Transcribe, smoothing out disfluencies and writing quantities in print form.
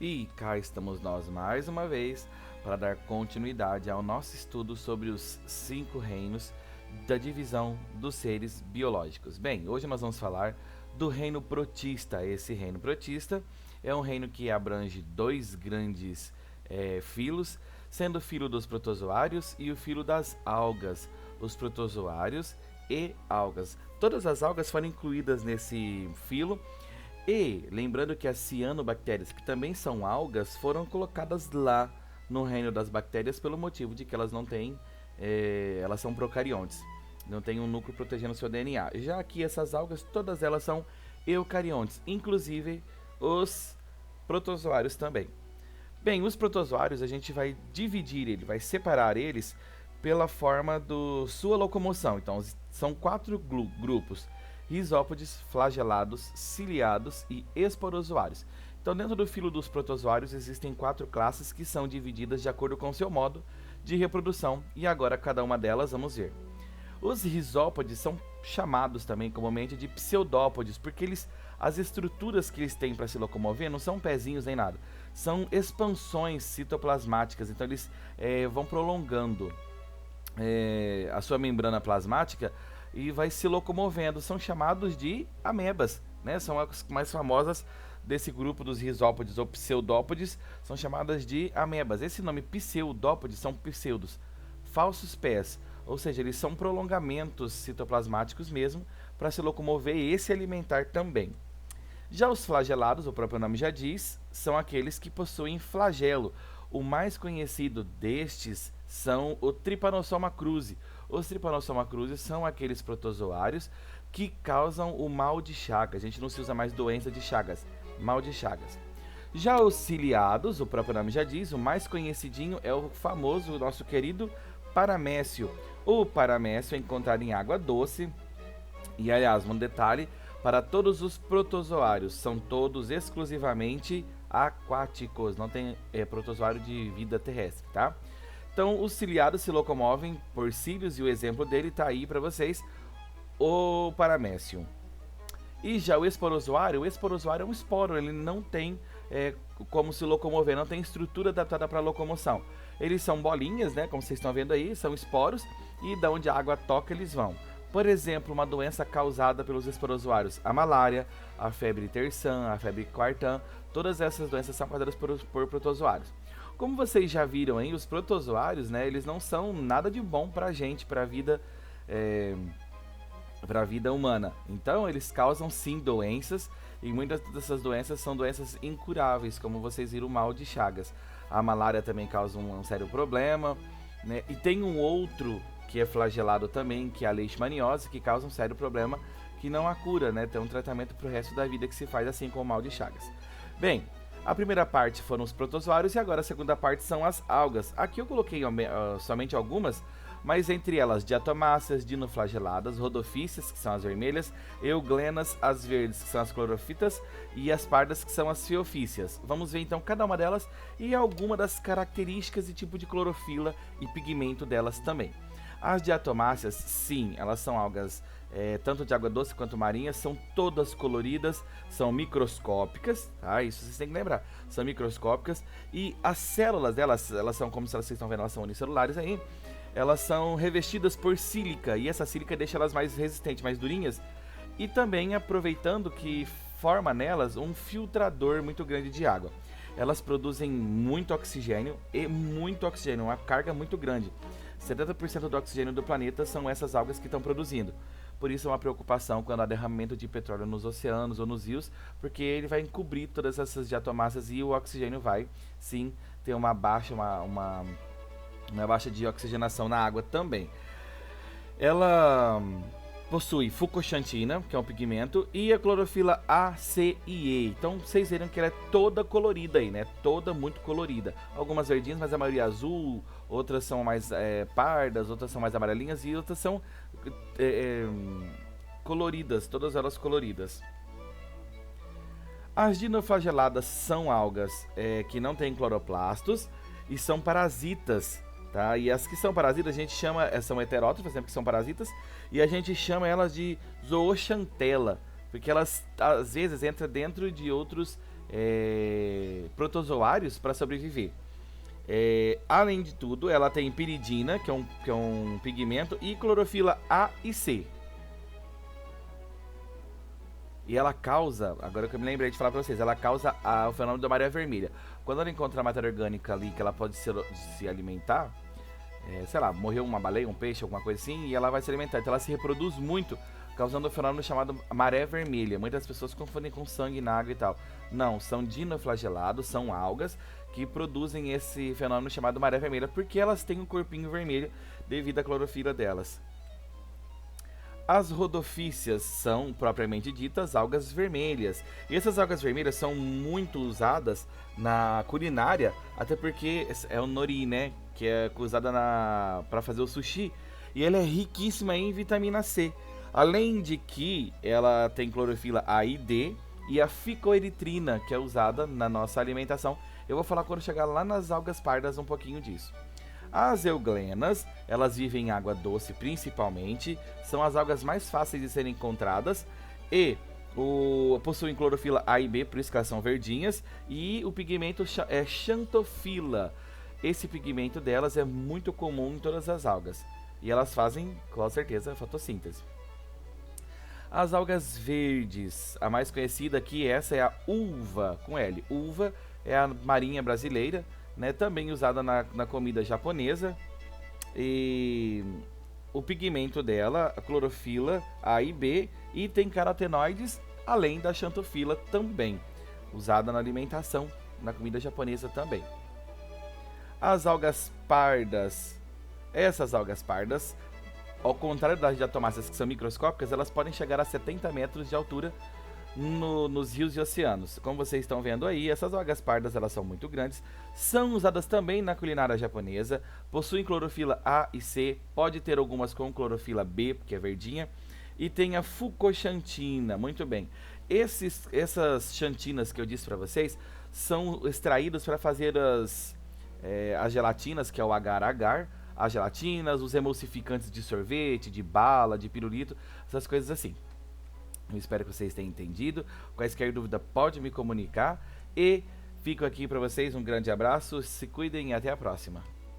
E cá estamos nós mais uma vez para dar continuidade ao nosso estudo sobre os 5 reinos da divisão dos seres biológicos. Bem, hoje nós vamos falar do reino protista. Esse reino protista é um reino que abrange dois grandes filos, sendo o filo dos protozoários e o filo das algas. Os protozoários e algas. Todas as algas foram incluídas nesse filo. E lembrando que as cianobactérias, que também são algas, foram colocadas lá no reino das bactérias pelo motivo de que elas não têm, elas são procariontes, não tem um núcleo protegendo o seu DNA. Já que essas algas, todas elas são eucariontes, inclusive os protozoários também. Bem, os protozoários a gente vai dividir ele, vai separar eles pela forma do sua locomoção. Então, são 4 grupos: risópodes, flagelados, ciliados e esporozoários. Então, dentro do filo dos protozoários existem 4 classes que são divididas de acordo com seu modo de reprodução, e agora cada uma delas vamos ver. Os risópodes são chamados também comumente de pseudópodes, porque as estruturas que eles têm para se locomover não são pezinhos nem nada, são expansões citoplasmáticas, então eles vão prolongando a sua membrana plasmática e vai se locomovendo. São chamados de amebas, né? São as mais famosas desse grupo dos risópodes ou pseudópodes, são chamadas de amebas. Esse nome pseudópodes são pseudos, falsos pés, ou seja, eles são prolongamentos citoplasmáticos mesmo para se locomover e se alimentar também. Já os flagelados, o próprio nome já diz, são aqueles que possuem flagelo. O mais conhecido destes são o Trypanosoma cruzi. Os Trypanosoma cruzi são aqueles protozoários que causam o mal de Chagas. A gente não se usa mais doença de Chagas, mal de Chagas. Já os ciliados, o próprio nome já diz, o mais conhecidinho é o famoso, o nosso querido paramécio. O paramécio é encontrado em água doce. E aliás, um detalhe, para todos os protozoários, são todos exclusivamente aquáticos, não tem protozoário de vida terrestre, tá? Então, os ciliados se locomovem por cílios e o exemplo dele está aí para vocês, o paramécio. E já o esporozoário é um esporo, ele não tem como se locomover, não tem estrutura adaptada para locomoção. Eles são bolinhas, né, como vocês estão vendo aí, são esporos, e da onde a água toca eles vão. Por exemplo, uma doença causada pelos esporozoários, a malária, a febre terçã, a febre quartã, todas essas doenças são causadas por protozoários. Como vocês já viram aí, os protozoários, né, eles não são nada de bom pra gente, pra vida humana. Então, eles causam sim doenças, e muitas dessas doenças são doenças incuráveis, como vocês viram, o mal de Chagas. A malária também causa um sério problema, né? E tem um outro que é flagelado também, que é a leishmaniose, que causa um sério problema que não há cura, né? Tem um tratamento pro resto da vida que se faz, assim como o mal de Chagas. Bem, a primeira parte foram os protozoários e agora a segunda parte são as algas. Aqui eu coloquei somente algumas, mas entre elas diatomáceas, dinoflageladas, rodofícias, que são as vermelhas, euglenas, as verdes, que são as clorofitas, e as pardas, que são as fiofícias. Vamos ver então cada uma delas e alguma das características e tipo de clorofila e pigmento delas também. As diatomáceas, sim, elas são algas tanto de água doce quanto marinhas, são todas coloridas, são microscópicas, tá? Isso vocês têm que lembrar, são microscópicas, e as células delas, elas são, como vocês estão vendo, elas são unicelulares aí, elas são revestidas por sílica, e essa sílica deixa elas mais resistentes, mais durinhas, e também aproveitando que forma nelas um filtrador muito grande de água. Elas produzem muito oxigênio, uma carga muito grande. 70% do oxigênio do planeta são essas algas que estão produzindo. Por isso é uma preocupação quando há derramamento de petróleo nos oceanos ou nos rios, porque ele vai encobrir todas essas diatomáceas e o oxigênio vai, sim, ter uma baixa de oxigenação na água também. Ela possui fucoxantina, que é um pigmento, e a clorofila A, C e E. Então vocês viram que ela é toda colorida aí, né? Toda muito colorida. Algumas verdinhas, mas a maioria é azul, outras são mais pardas, outras são mais amarelinhas e outras são coloridas, todas elas coloridas. As dinoflageladas são algas que não têm cloroplastos e são parasitas. Tá? E as que são parasitas a gente chama, são heterótrofas, por exemplo, que são parasitas, e a gente chama elas de zooxantela, porque elas às vezes entram dentro de outros protozoários para sobreviver. Além de tudo, ela tem piridina, que é um pigmento, e clorofila A e C. E ela causa, agora que eu me lembrei de falar pra vocês, ela causa o fenômeno da maré vermelha. Quando ela encontra a matéria orgânica ali que ela pode se alimentar, sei lá, morreu uma baleia, um peixe, alguma coisa assim, e ela vai se alimentar. Então ela se reproduz muito, causando um fenômeno chamado maré vermelha. Muitas pessoas confundem com sangue na água e tal. Não, são dinoflagelados, são algas que produzem esse fenômeno chamado maré vermelha, porque elas têm um corpinho vermelho devido à clorofila delas. As rodofícias são, propriamente ditas, algas vermelhas. E essas algas vermelhas são muito usadas na culinária, até porque é o nori, né? Que é usada para fazer o sushi. E ela é riquíssima em vitamina C. Além de que ela tem clorofila A e D e a ficoeritrina, que é usada na nossa alimentação. Eu vou falar quando chegar lá nas algas pardas um pouquinho disso. As euglenas, elas vivem em água doce principalmente, são as algas mais fáceis de serem encontradas e possuem clorofila A e B, por isso que elas são verdinhas, e o pigmento é xantofila. Esse pigmento delas é muito comum em todas as algas e elas fazem, com certeza, fotossíntese. As algas verdes, a mais conhecida aqui, essa é a uva, com L. Uva é a marinha brasileira, né, também usada na comida japonesa. E o pigmento dela, a clorofila A e B, e tem carotenoides, além da xantofila também, usada na alimentação, na comida japonesa também. As algas pardas, essas algas pardas, ao contrário das diatomáceas que são microscópicas, elas podem chegar a 70 metros de altura nos rios e oceanos. Como vocês estão vendo aí, essas algas pardas elas são muito grandes, são usadas também na culinária japonesa, possuem clorofila A e C, pode ter algumas com clorofila B, que é verdinha, e tem a fucoxantina, muito bem. Essas xantinas que eu disse para vocês são extraídas para fazer as gelatinas, que é o agar-agar, as gelatinas, os emulsificantes de sorvete, de bala, de pirulito, essas coisas assim. Eu espero que vocês tenham entendido. Quaisquer dúvida pode me comunicar. E fico aqui para vocês, um grande abraço, se cuidem e até a próxima.